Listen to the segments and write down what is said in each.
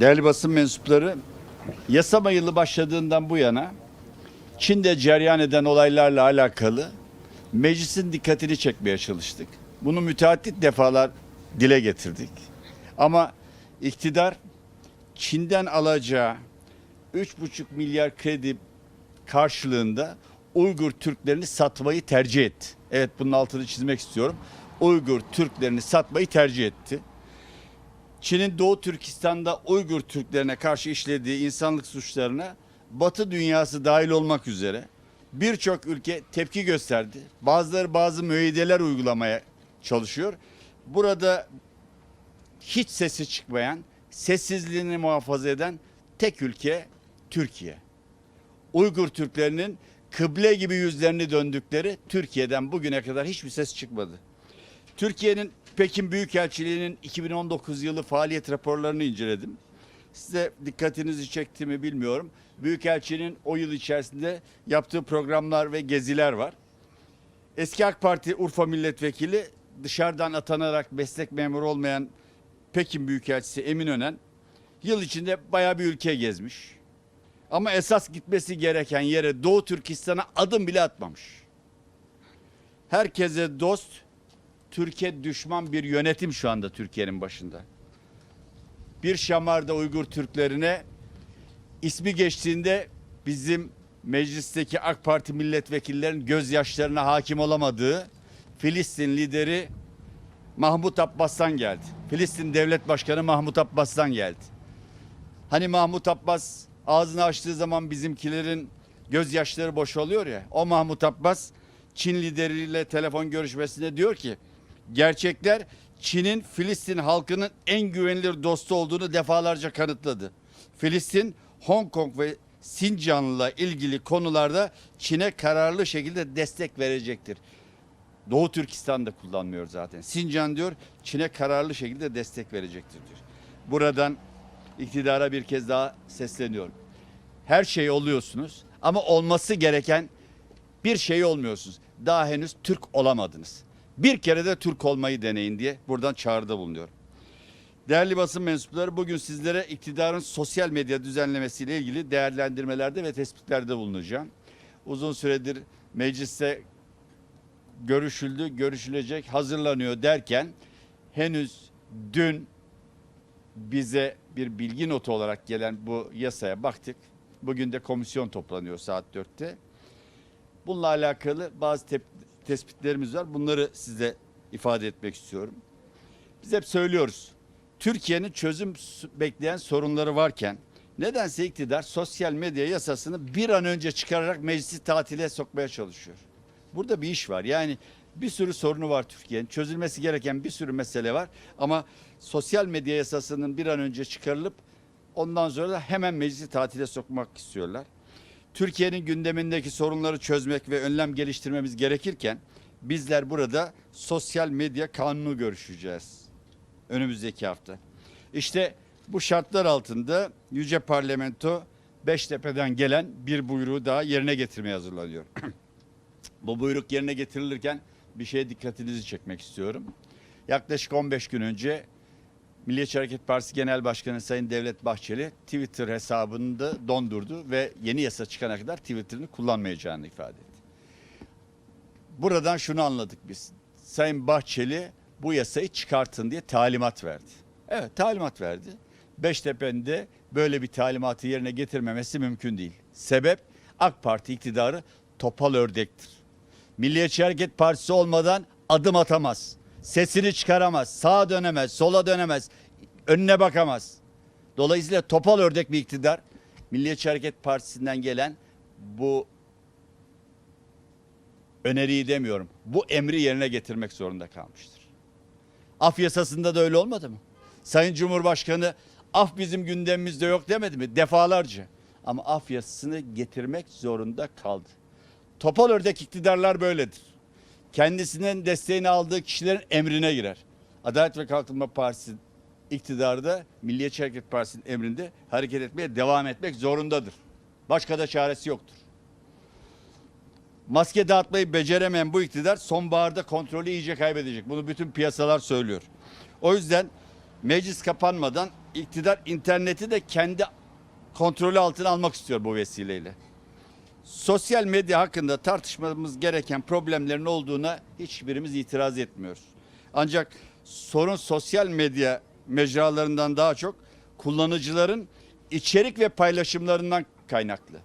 Değerli basın mensupları, yasama yılı başladığından bu yana Çin'de cereyan eden olaylarla alakalı meclisin dikkatini çekmeye çalıştık. Bunu müteaddit defalar dile getirdik. Ama iktidar Çin'den alacağı 3,5 milyar kredi karşılığında Uygur Türklerini satmayı tercih etti. Evet, bunun altını çizmek istiyorum. Uygur Türklerini satmayı tercih etti. Çin'in Doğu Türkistan'da Uygur Türklerine karşı işlediği insanlık suçlarına Batı dünyası dahil olmak üzere birçok ülke tepki gösterdi. Bazıları bazı müeyyideler uygulamaya çalışıyor. Burada hiç sesi çıkmayan, sessizliğini muhafaza eden tek ülke Türkiye. Uygur Türklerinin kıble gibi yüzlerini döndükleri Türkiye'den bugüne kadar hiçbir ses çıkmadı. Türkiye'nin Pekin Büyükelçiliği'nin 2019 yılı faaliyet raporlarını inceledim. Size dikkatinizi çekti mi bilmiyorum. Büyükelçinin o yıl içerisinde yaptığı programlar ve geziler var. Eski AK Parti Urfa Milletvekili, dışarıdan atanarak meslek memuru olmayan Pekin Büyükelçisi Emin Önen yıl içinde bayağı bir ülke gezmiş. Ama esas gitmesi gereken yere Doğu Türkistan'a adım bile atmamış. Herkese dost, Türkiye düşman bir yönetim şu anda Türkiye'nin başında. Bir şamarda Uygur Türklerine ismi geçtiğinde bizim meclisteki AK Parti milletvekillerinin gözyaşlarına hakim olamadığı Filistin lideri Mahmut Abbas'tan geldi. Filistin Devlet Başkanı Mahmut Abbas'tan geldi. Hani Mahmut Abbas ağzını açtığı zaman bizimkilerin gözyaşları boşalıyor ya. O Mahmut Abbas Çin lideriyle telefon görüşmesinde diyor ki gerçekler Çin'in Filistin halkının en güvenilir dostu olduğunu defalarca kanıtladı. Filistin, Hong Kong ve Sincan'la ilgili konularda Çin'e kararlı şekilde destek verecektir. Doğu Türkistan'da kullanmıyor zaten. Sincan diyor, Çin'e kararlı şekilde destek verecektir diyor. Buradan iktidara bir kez daha sesleniyorum. Her şey oluyorsunuz ama olması gereken bir şey olmuyorsunuz. Daha henüz Türk olamadınız. Bir kere de Türk olmayı deneyin diye buradan çağrıda bulunuyorum. Değerli basın mensupları, bugün sizlere iktidarın sosyal medya düzenlemesiyle ilgili değerlendirmelerde ve tespitlerde bulunacağım. Uzun süredir mecliste görüşüldü, görüşülecek, hazırlanıyor derken henüz dün bize bir bilgi notu olarak gelen bu yasaya baktık. Bugün de komisyon toplanıyor saat 4'te. Bununla alakalı bazı tespitlerimiz var. Bunları size ifade etmek istiyorum. Biz hep söylüyoruz. Türkiye'nin çözüm bekleyen sorunları varken nedense iktidar sosyal medya yasasını bir an önce çıkararak meclisi tatile sokmaya çalışıyor. Burada bir iş var. Yani bir sürü sorunu var Türkiye'nin. Çözülmesi gereken bir sürü mesele var. Ama sosyal medya yasasının bir an önce çıkarılıp ondan sonra da hemen meclisi tatile sokmak istiyorlar. Türkiye'nin gündemindeki sorunları çözmek ve önlem geliştirmemiz gerekirken bizler burada sosyal medya kanunu görüşeceğiz önümüzdeki hafta. İşte bu şartlar altında Yüce Parlamento Beştepe'den gelen bir buyruğu daha yerine getirmeye hazırlanıyor. Bu buyruk yerine getirilirken bir şeye dikkatinizi çekmek istiyorum. Yaklaşık 15 gün önce Milliyetçi Hareket Partisi Genel Başkanı Sayın Devlet Bahçeli Twitter hesabını da dondurdu ve yeni yasa çıkana kadar Twitter'ını kullanmayacağını ifade etti. Buradan şunu anladık biz. Sayın Bahçeli bu yasayı çıkartın diye talimat verdi. Evet, talimat verdi. Beştepe'nin de böyle bir talimatı yerine getirmemesi mümkün değil. Sebep AK Parti iktidarı topal ördektir. Milliyetçi Hareket Partisi olmadan adım atamaz. Sesini çıkaramaz, sağa dönemez, sola dönemez, önüne bakamaz. Dolayısıyla topal ördek bir iktidar Milliyetçi Hareket Partisi'nden gelen bu öneriyi demiyorum, bu emri yerine getirmek zorunda kalmıştır. Af yasasında da öyle olmadı mı? Sayın Cumhurbaşkanı af bizim gündemimizde yok demedi mi? Defalarca. Ama af yasasını getirmek zorunda kaldı. Topal ördek iktidarlar böyledir. Kendisinden desteğini aldığı kişilerin emrine girer. Adalet ve Kalkınma Partisi iktidarı da Milliyetçi Hareket Partisi'nin emrinde hareket etmeye devam etmek zorundadır. Başka da çaresi yoktur. Maske dağıtmayı beceremeyen bu iktidar sonbaharda kontrolü iyice kaybedecek. Bunu bütün piyasalar söylüyor. O yüzden meclis kapanmadan iktidar interneti de kendi kontrolü altına almak istiyor bu vesileyle. Sosyal medya hakkında tartışmamız gereken problemlerin olduğuna hiçbirimiz itiraz etmiyoruz. Ancak sorun sosyal medya mecralarından daha çok kullanıcıların içerik ve paylaşımlarından kaynaklı.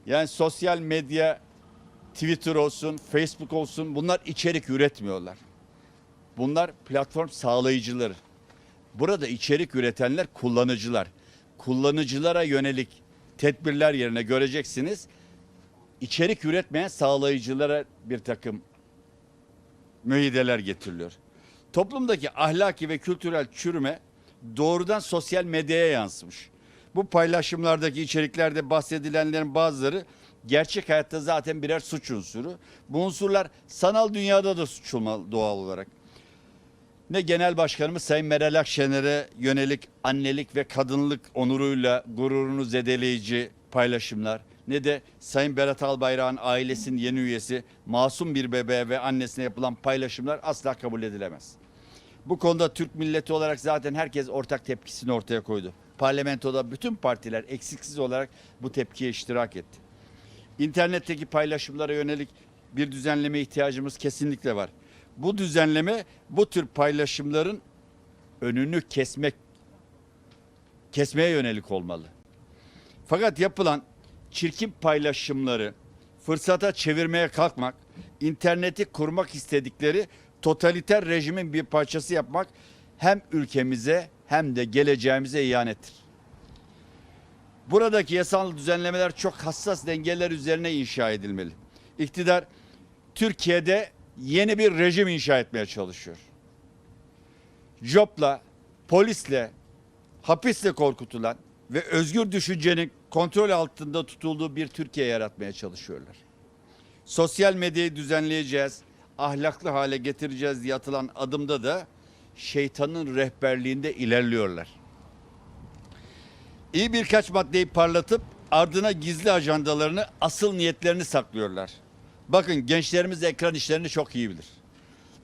Yani sosyal medya, Twitter olsun, Facebook olsun, bunlar içerik üretmiyorlar. Bunlar platform sağlayıcıları. Burada içerik üretenler kullanıcılar. Kullanıcılara yönelik tedbirler yerine göreceksiniz. İçerik üretmeyen sağlayıcılara bir takım müeyyideler getiriliyor. Toplumdaki ahlaki ve kültürel çürüme doğrudan sosyal medyaya yansımış. Bu paylaşımlardaki içeriklerde bahsedilenlerin bazıları gerçek hayatta zaten birer suç unsuru. Bu unsurlar sanal dünyada da suç olmalı doğal olarak. Ne Genel Başkanımız Sayın Meral Akşener'e yönelik annelik ve kadınlık onuruyla gururunu zedeleyici paylaşımlar, ne de Sayın Berat Albayrak'ın ailesinin yeni üyesi masum bir bebeğe ve annesine yapılan paylaşımlar asla kabul edilemez. Bu konuda Türk milleti olarak zaten herkes ortak tepkisini ortaya koydu. Parlamentoda bütün partiler eksiksiz olarak bu tepkiye iştirak etti. İnternetteki paylaşımlara yönelik bir düzenleme ihtiyacımız kesinlikle var. Bu düzenleme bu tür paylaşımların önünü kesmeye yönelik olmalı. Fakat yapılan çirkin paylaşımları fırsata çevirmeye kalkmak, interneti kurmak istedikleri totaliter rejimin bir parçası yapmak hem ülkemize hem de geleceğimize ihanettir. Buradaki yasal düzenlemeler çok hassas dengeler üzerine inşa edilmeli. İktidar Türkiye'de yeni bir rejim inşa etmeye çalışıyor. Jopla, polisle, hapisle korkutulan ve özgür düşüncenin kontrol altında tutulduğu bir Türkiye yaratmaya çalışıyorlar. Sosyal medyayı düzenleyeceğiz, ahlaklı hale getireceğiz diye atılan adımda da şeytanın rehberliğinde ilerliyorlar. İyi birkaç maddeyi parlatıp ardına gizli ajandalarını, asıl niyetlerini saklıyorlar. Bakın gençlerimiz ekran işlerini çok iyi bilir.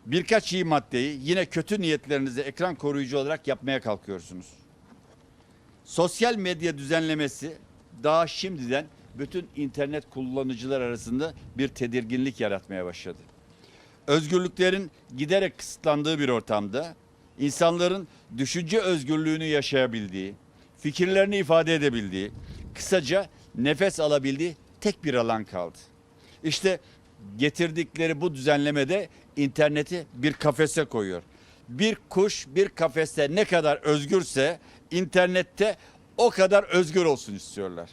Birkaç iyi maddeyi yine kötü niyetlerinizi ekran koruyucu olarak yapmaya kalkıyorsunuz. Sosyal medya düzenlemesi daha şimdiden bütün internet kullanıcılar arasında bir tedirginlik yaratmaya başladı. Özgürlüklerin giderek kısıtlandığı bir ortamda insanların düşünce özgürlüğünü yaşayabildiği, fikirlerini ifade edebildiği, kısaca nefes alabildiği tek bir alan kaldı. İşte getirdikleri bu düzenlemede interneti bir kafese koyuyor. Bir kuş bir kafeste ne kadar özgürse internette o kadar özgür olsun istiyorlar.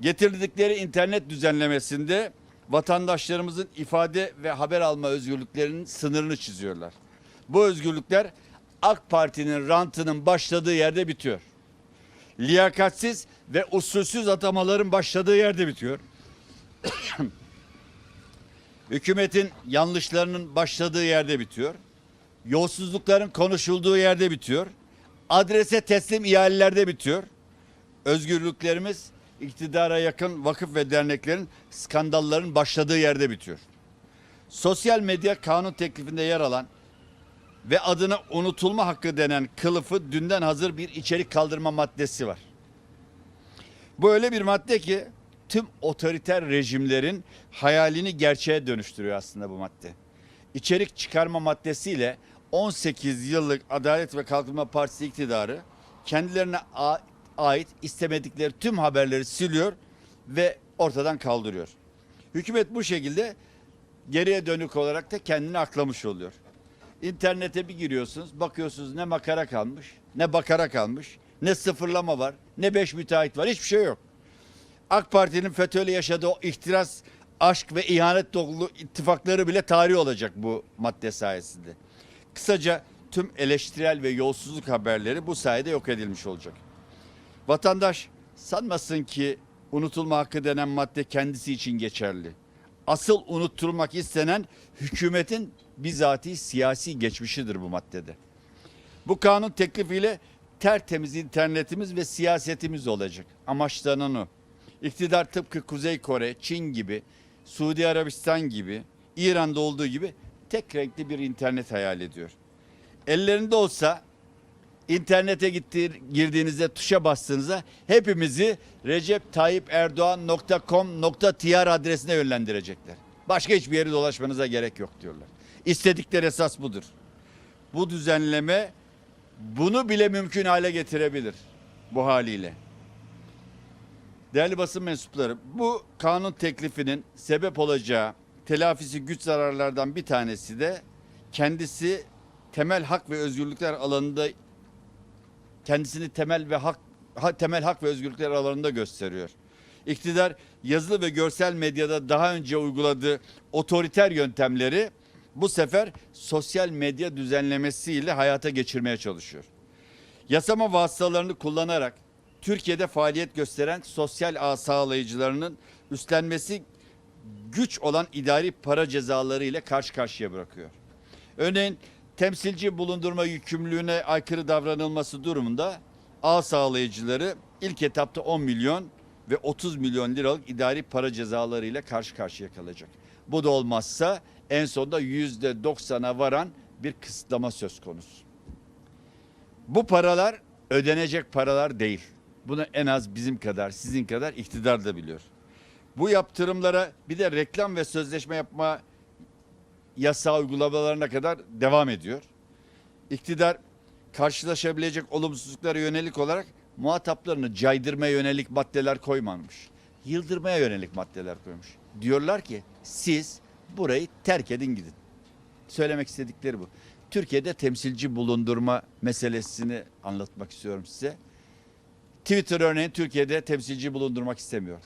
Getirdikleri internet düzenlemesinde vatandaşlarımızın ifade ve haber alma özgürlüklerinin sınırını çiziyorlar. Bu özgürlükler AK Parti'nin rantının başladığı yerde bitiyor. Liyakatsiz ve usulsüz atamaların başladığı yerde bitiyor. Hükümetin yanlışlarının başladığı yerde bitiyor. Yolsuzlukların konuşulduğu yerde bitiyor. Adrese teslim ihalelerde bitiyor. Özgürlüklerimiz iktidara yakın vakıf ve derneklerin skandalların başladığı yerde bitiyor. Sosyal medya kanun teklifinde yer alan ve adına unutulma hakkı denen kılıfı dünden hazır bir içerik kaldırma maddesi var. Bu öyle bir madde ki tüm otoriter rejimlerin hayalini gerçeğe dönüştürüyor aslında bu madde. İçerik çıkarma maddesiyle 18 yıllık Adalet ve Kalkınma Partisi iktidarı kendilerine ait istemedikleri tüm haberleri siliyor ve ortadan kaldırıyor. Hükümet bu şekilde geriye dönük olarak da kendini aklamış oluyor. İnternete bir giriyorsunuz, bakıyorsunuz ne makara kalmış, ne bakara kalmış, ne sıfırlama var, ne 5 müteahhit var, hiçbir şey yok. AK Parti'nin FETÖ'yle yaşadığı o ihtiras, aşk ve ihanet dolu ittifakları bile tarih olacak bu madde sayesinde. Kısaca tüm eleştirel ve yolsuzluk haberleri bu sayede yok edilmiş olacak. Vatandaş sanmasın ki unutulma hakkı denen madde kendisi için geçerli. Asıl unutturmak istenen hükümetin bizatihi siyasi geçmişidir bu maddede. Bu kanun teklifiyle tertemiz internetimiz ve siyasetimiz olacak. Amaçlanan o. İktidar tıpkı Kuzey Kore, Çin gibi, Suudi Arabistan gibi, İran'da olduğu gibi tek renkli bir internet hayal ediyor. Ellerinde olsa İnternete girdiğinizde tuşa bastığınızda hepimizi receptayyip.erdoğan.com.tr adresine yönlendirecekler. Başka hiçbir yere dolaşmanıza gerek yok diyorlar. İstedikleri esas budur. Bu düzenleme bunu bile mümkün hale getirebilir bu haliyle. Değerli basın mensupları, bu kanun teklifinin sebep olacağı telafisi güç zararlardan bir tanesi de kendisi temel hak ve özgürlükler alanında kendisini temel hak ve özgürlükler alanında gösteriyor. İktidar yazılı ve görsel medyada daha önce uyguladığı otoriter yöntemleri bu sefer sosyal medya düzenlemesiyle hayata geçirmeye çalışıyor. Yasama vasıtalarını kullanarak Türkiye'de faaliyet gösteren sosyal ağ sağlayıcılarının üstlenmesi güç olan idari para cezaları ile karşı karşıya bırakıyor. Örneğin temsilci bulundurma yükümlülüğüne aykırı davranılması durumunda ağ sağlayıcıları ilk etapta 10 milyon ve 30 milyon liralık idari para cezaları ile karşı karşıya kalacak. Bu da olmazsa en sonunda %90'a varan bir kısıtlama söz konusu. Bu paralar ödenecek paralar değil. Bunu en az bizim kadar, sizin kadar iktidar da biliyor. Bu yaptırımlara bir de reklam ve sözleşme yapma yasağı uygulamalarına kadar devam ediyor. İktidar karşılaşabilecek olumsuzluklara yönelik olarak muhataplarını caydırmaya yönelik maddeler koymamış. Yıldırmaya yönelik maddeler koymuş. Diyorlar ki siz burayı terk edin gidin. Söylemek istedikleri bu. Türkiye'de temsilci bulundurma meselesini anlatmak istiyorum size. Twitter örneğin Türkiye'de temsilci bulundurmak istemiyor.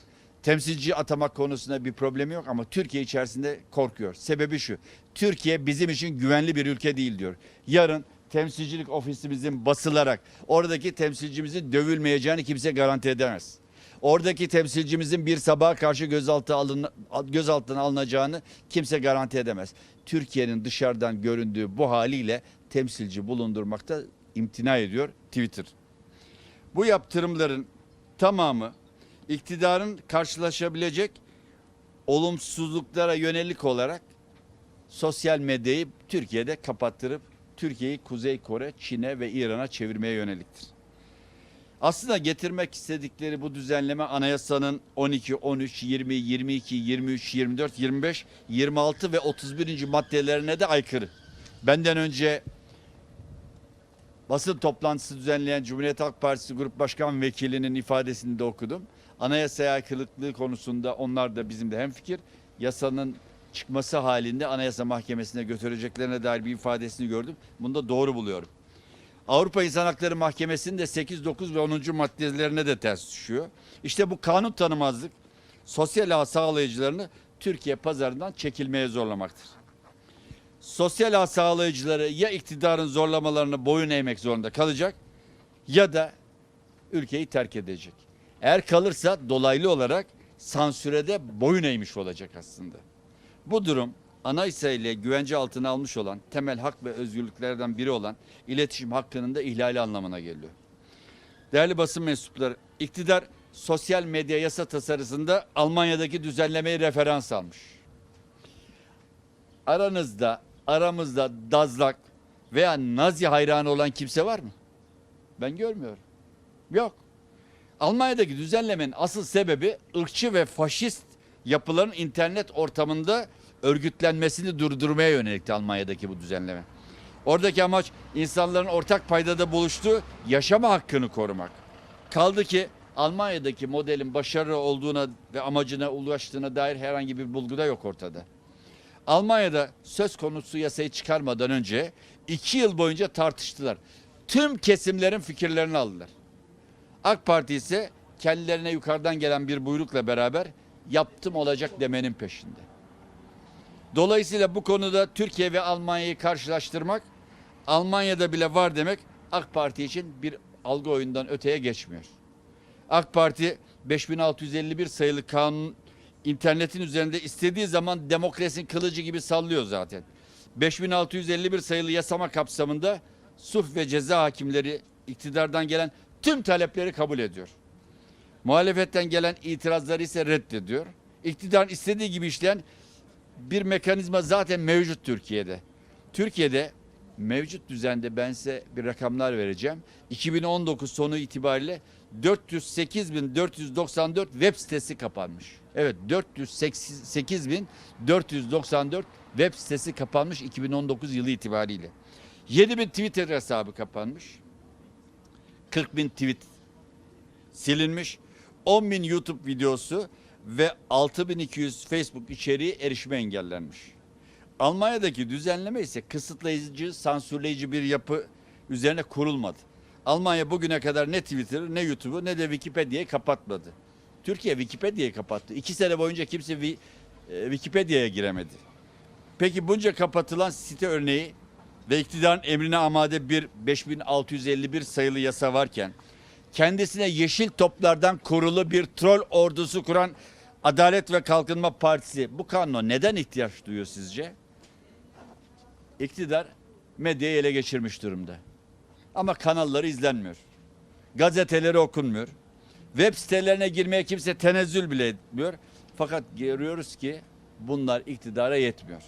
Temsilci atamak konusunda bir problemi yok ama Türkiye içerisinde korkuyor. Sebebi şu: Türkiye bizim için güvenli bir ülke değil diyor. Yarın temsilcilik ofisimizin basılarak oradaki temsilcimizin dövülmeyeceğini kimse garanti edemez. Oradaki temsilcimizin bir sabaha karşı gözaltına alınacağını kimse garanti edemez. Türkiye'nin dışarıdan göründüğü bu haliyle temsilci bulundurmakta imtina ediyor Twitter. Bu yaptırımların tamamı iktidarın karşılaşabilecek olumsuzluklara yönelik olarak sosyal medyayı Türkiye'de kapattırıp Türkiye'yi Kuzey Kore, Çin'e ve İran'a çevirmeye yöneliktir. Aslında getirmek istedikleri bu düzenleme anayasanın 12, 13, 20, 22, 23, 24, 25, 26 ve 31. maddelerine de aykırı. Benden önce basın toplantısı düzenleyen Cumhuriyet Halk Partisi Grup Başkan Vekilinin ifadesini de okudum. Anayasaya aykırılıklığı konusunda onlar da bizimle hemfikir. Yasanın çıkması halinde Anayasa Mahkemesi'ne götüreceklerine dair bir ifadesini gördüm. Bunu da doğru buluyorum. Avrupa İnsan Hakları Mahkemesi'nin de 8, 9 ve 10. maddelerine de ters düşüyor. İşte bu kanun tanımazlık sosyal ağ sağlayıcılarını Türkiye pazarından çekilmeye zorlamaktır. Sosyal ağ sağlayıcıları ya iktidarın zorlamalarına boyun eğmek zorunda kalacak ya da ülkeyi terk edecek. Eğer kalırsa dolaylı olarak sansüre de boyun eğmiş olacak aslında. Bu durum anayasa ile güvence altına almış olan temel hak ve özgürlüklerden biri olan iletişim hakkının da ihlali anlamına geliyor. Değerli basın mensupları, iktidar sosyal medya yasa tasarısında Almanya'daki düzenlemeyi referans almış. Aramızda Dazlak veya Nazi hayranı olan kimse var mı? Ben görmüyorum. Yok. Almanya'daki düzenlemenin asıl sebebi ırkçı ve faşist yapıların internet ortamında örgütlenmesini durdurmaya yönelikti Almanya'daki bu düzenleme. Oradaki amaç insanların ortak paydada buluştuğu yaşama hakkını korumak. Kaldı ki Almanya'daki modelin başarılı olduğuna ve amacına ulaştığına dair herhangi bir bulgu da yok ortada. Almanya'da söz konusu yasayı çıkarmadan önce 2 yıl boyunca tartıştılar. Tüm kesimlerin fikirlerini aldılar. AK Parti ise kendilerine yukarıdan gelen bir buyrukla beraber yaptım olacak demenin peşinde. Dolayısıyla bu konuda Türkiye ve Almanya'yı karşılaştırmak, Almanya'da bile var demek AK Parti için bir algı oyundan öteye geçmiyor. AK Parti 5651 sayılı kanun internetin üzerinde istediği zaman demokrasinin kılıcı gibi sallıyor zaten. 5651 sayılı yasama kapsamında sulh ve ceza hakimleri iktidardan gelen tüm talepleri kabul ediyor. Muhalefetten gelen itirazları ise reddediyor. İktidarın istediği gibi işleyen bir mekanizma zaten mevcut Türkiye'de. Türkiye'de Mevcut düzende ben size bir rakamlar vereceğim. 2019 sonu itibariyle 408.494 web sitesi kapanmış. Evet, 408.494 web sitesi kapanmış 2019 yılı itibariyle. 7.000 Twitter hesabı kapanmış. 40.000 tweet silinmiş. 10.000 YouTube videosu ve 6.200 Facebook içeriği erişime engellenmiş. Almanya'daki düzenleme ise kısıtlayıcı, sansürleyici bir yapı üzerine kurulmadı. Almanya bugüne kadar ne Twitter'ı, ne YouTube'u, ne de Wikipedia'yı kapatmadı. Türkiye Wikipedia'yı kapattı. 2 sene boyunca kimse Wikipedia'ya giremedi. Peki bunca kapatılan site örneği ve iktidarın emrine amade bir 5651 sayılı yasa varken, kendisine yeşil toplardan kurulu bir troll ordusu kuran Adalet ve Kalkınma Partisi bu kanuna neden ihtiyaç duyuyor sizce? İktidar medyayı ele geçirmiş durumda. Ama kanalları izlenmiyor. Gazeteleri okunmuyor. Web sitelerine girmeye kimse tenezzül bile etmiyor. Fakat görüyoruz ki bunlar iktidara yetmiyor.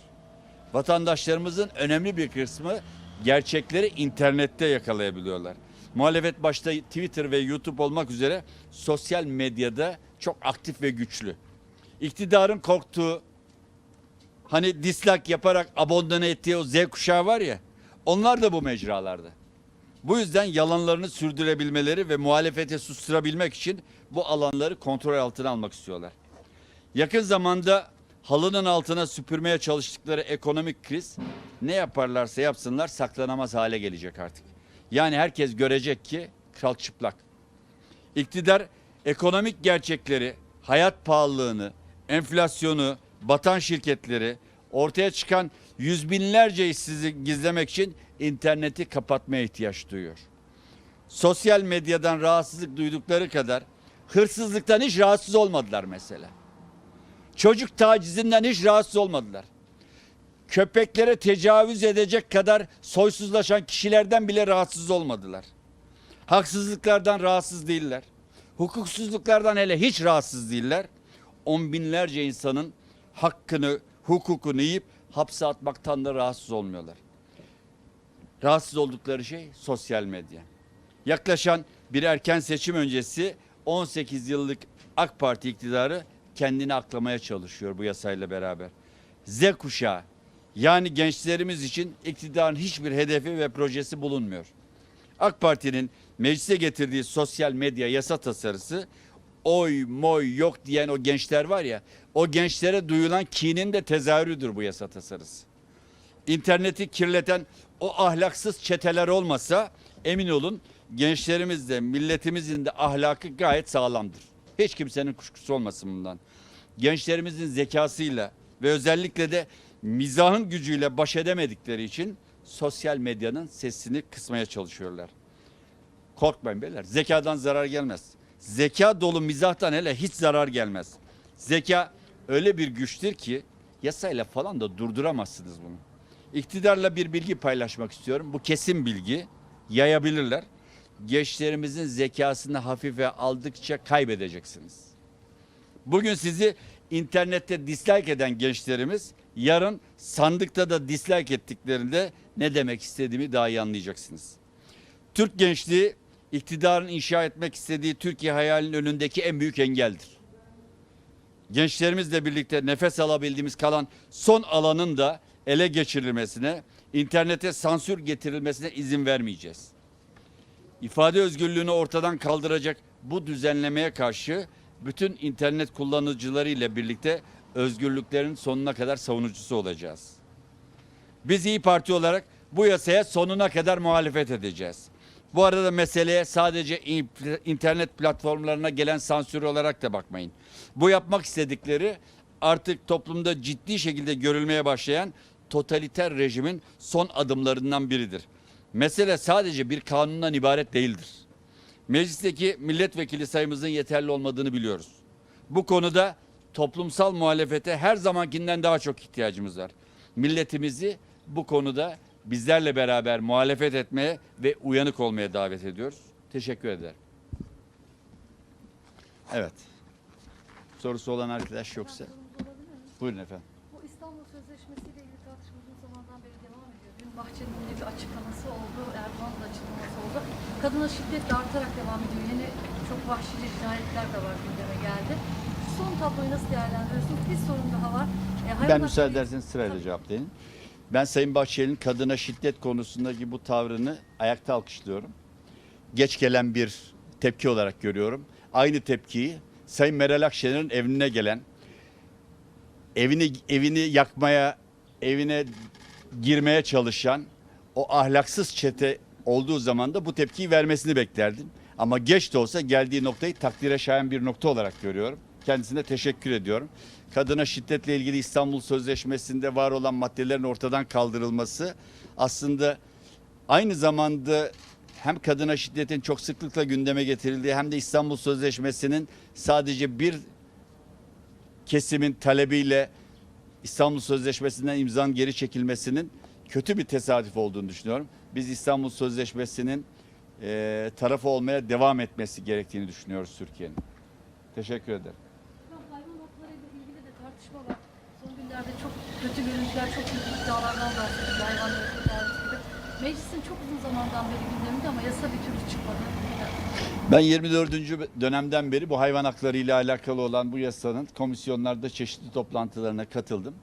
Vatandaşlarımızın önemli bir kısmı gerçekleri internette yakalayabiliyorlar. Muhalefet başta Twitter ve YouTube olmak üzere sosyal medyada çok aktif ve güçlü. İktidarın korktuğu, hani dislike yaparak abandone ettiği o Z kuşağı var ya, onlar da bu mecralarda. Bu yüzden yalanlarını sürdürebilmeleri ve muhalefete susturabilmek için bu alanları kontrol altına almak istiyorlar. Yakın zamanda halının altına süpürmeye çalıştıkları ekonomik kriz ne yaparlarsa yapsınlar saklanamaz hale gelecek artık. Yani herkes görecek ki kral çıplak. İktidar ekonomik gerçekleri, hayat pahalılığını, enflasyonu, batan şirketleri, ortaya çıkan yüz binlerce işsizliği gizlemek için interneti kapatmaya ihtiyaç duyuyor. Sosyal medyadan rahatsızlık duydukları kadar hırsızlıktan hiç rahatsız olmadılar mesela. Çocuk tacizinden hiç rahatsız olmadılar. Köpeklere tecavüz edecek kadar soysuzlaşan kişilerden bile rahatsız olmadılar. Haksızlıklardan rahatsız değiller. Hukuksuzluklardan hele hiç rahatsız değiller. On binlerce insanın hakkını, hukukunu yiyip hapse atmaktan da rahatsız olmuyorlar. Rahatsız oldukları şey sosyal medya. Yaklaşan bir erken seçim öncesi 18 yıllık AK Parti iktidarı kendini aklamaya çalışıyor bu yasayla beraber. Z kuşağı, yani gençlerimiz için iktidarın hiçbir hedefi ve projesi bulunmuyor. AK Parti'nin meclise getirdiği sosyal medya yasa tasarısı, oy moy yok diyen o gençler var ya, o gençlere duyulan kinin de tezahürüdür bu yasa tasarısı. İnterneti kirleten o ahlaksız çeteler olmasa emin olun gençlerimiz de milletimizin de ahlakı gayet sağlamdır. Hiç kimsenin kuşkusu olmasın bundan. Gençlerimizin zekasıyla ve özellikle de mizahın gücüyle baş edemedikleri için sosyal medyanın sesini kısmaya çalışıyorlar. Korkmayın beyler, zekadan zarar gelmez. Zeka dolu mizahtan hele hiç zarar gelmez. Zeka öyle bir güçtür ki yasayla falan da durduramazsınız bunu. İktidarla bir bilgi paylaşmak istiyorum. Bu kesin bilgi, yayabilirler. Gençlerimizin zekasını hafife aldıkça kaybedeceksiniz. Bugün sizi internette dislike eden gençlerimiz yarın sandıkta da dislike ettiklerinde ne demek istediğimi daha iyi anlayacaksınız. Türk gençliği iktidarın inşa etmek istediği Türkiye hayalinin önündeki en büyük engeldir. Gençlerimizle birlikte nefes alabildiğimiz kalan son alanın da ele geçirilmesine, internete sansür getirilmesine izin vermeyeceğiz. İfade özgürlüğünü ortadan kaldıracak bu düzenlemeye karşı bütün internet kullanıcıları ile birlikte özgürlüklerin sonuna kadar savunucusu olacağız. Biz İYİ Parti olarak bu yasaya sonuna kadar muhalefet edeceğiz. Bu arada meseleye sadece internet platformlarına gelen sansür olarak da bakmayın. Bu yapmak istedikleri artık toplumda ciddi şekilde görülmeye başlayan totaliter rejimin son adımlarından biridir. Mesele sadece bir kanundan ibaret değildir. Meclisteki milletvekili sayımızın yeterli olmadığını biliyoruz. Bu konuda toplumsal muhalefete her zamankinden daha çok ihtiyacımız var. Milletimizi bu konuda bizlerle beraber muhalefet etmeye ve uyanık olmaya davet ediyoruz. Teşekkür ederim. Evet. Sorusu olan arkadaş yoksa. Buyurun efendim. Bu İstanbul Sözleşmesi ile ilgili tartışma uzun zamandan beri devam ediyor. Dün Bahçeli'nin yine bir açıklaması oldu. Erdoğan'ın da açıklaması oldu. Kadına şiddet de artarak devam ediyor. Yine çok vahşice cinayetler de var, gündeme geldi. Son tabloyu nasıl değerlendiriyorsunuz? Bir sorun daha var. Ben müsaade ederseniz sırayla cevaplayayım. Ben Sayın Bahçeli'nin kadına şiddet konusundaki bu tavrını ayakta alkışlıyorum. Geç gelen bir tepki olarak görüyorum. Aynı tepkiyi Sayın Meral Akşener'in evine gelen, evini yakmaya, evine girmeye çalışan o ahlaksız çete olduğu zaman da bu tepkiyi vermesini beklerdim. Ama geç de olsa geldiği noktayı takdire şayan bir nokta olarak görüyorum. Kendisine teşekkür ediyorum. Kadına şiddetle ilgili İstanbul Sözleşmesi'nde var olan maddelerin ortadan kaldırılması aslında aynı zamanda hem kadına şiddetin çok sıklıkla gündeme getirildiği hem de İstanbul Sözleşmesi'nin sadece bir kesimin talebiyle İstanbul Sözleşmesi'nden imzanın geri çekilmesinin kötü bir tesadüf olduğunu düşünüyorum. Biz İstanbul Sözleşmesi'nin tarafı olmaya devam etmesi gerektiğini düşünüyoruz Türkiye'nin. Teşekkür ederim. Hayvan hakları ile ilgili de tartışma var. Son günlerde çok kötü görüntüler, çok büyük iddialardan bahsedildi. Hayvanları tecavüz gibi. Meclisin çok uzun zamandan beri gündeminde ama yasa bir türlü çıkmadı. Ben 24. dönemden beri bu hayvan hakları ile alakalı olan bu yasanın komisyonlarda çeşitli toplantılarına katıldım.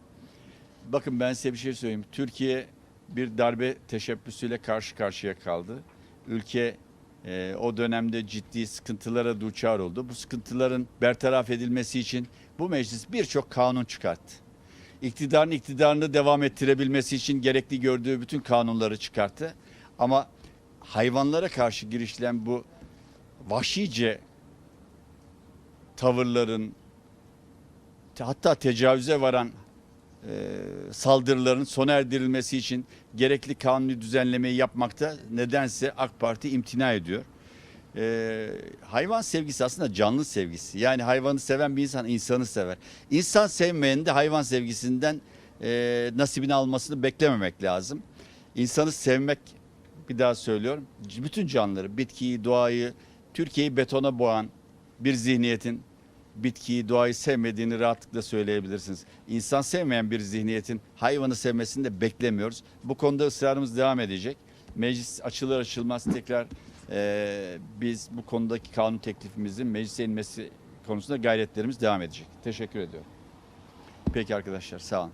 Bakın ben size bir şey söyleyeyim. Türkiye bir darbe teşebbüsüyle karşı karşıya kaldı. Ülke o dönemde ciddi sıkıntılara duçar oldu. Bu sıkıntıların bertaraf edilmesi için bu meclis birçok kanun çıkarttı. İktidarını devam ettirebilmesi için gerekli gördüğü bütün kanunları çıkarttı. Ama hayvanlara karşı girişilen bu vahşice tavırların hatta tecavüze varan saldırıların sona erdirilmesi için gerekli kanuni düzenlemeyi yapmakta nedense AK Parti imtina ediyor. Hayvan sevgisi aslında canlı sevgisi. Yani hayvanı seven bir insan insanı sever. İnsan sevmeyen de hayvan sevgisinden nasibini almasını beklememek lazım. İnsanı sevmek, bir daha söylüyorum, bütün canlıları, bitkiyi, doğayı, Türkiye'yi betona boğan bir zihniyetin bitkiyi, doğayı sevmediğini rahatlıkla söyleyebilirsiniz. İnsan sevmeyen bir zihniyetin hayvanı sevmesini de beklemiyoruz. Bu konuda ısrarımız devam edecek. Meclis açılır açılmaz tekrar biz bu konudaki kanun teklifimizin meclise inmesi konusunda gayretlerimiz devam edecek. Teşekkür ediyorum. Peki arkadaşlar, sağ olun.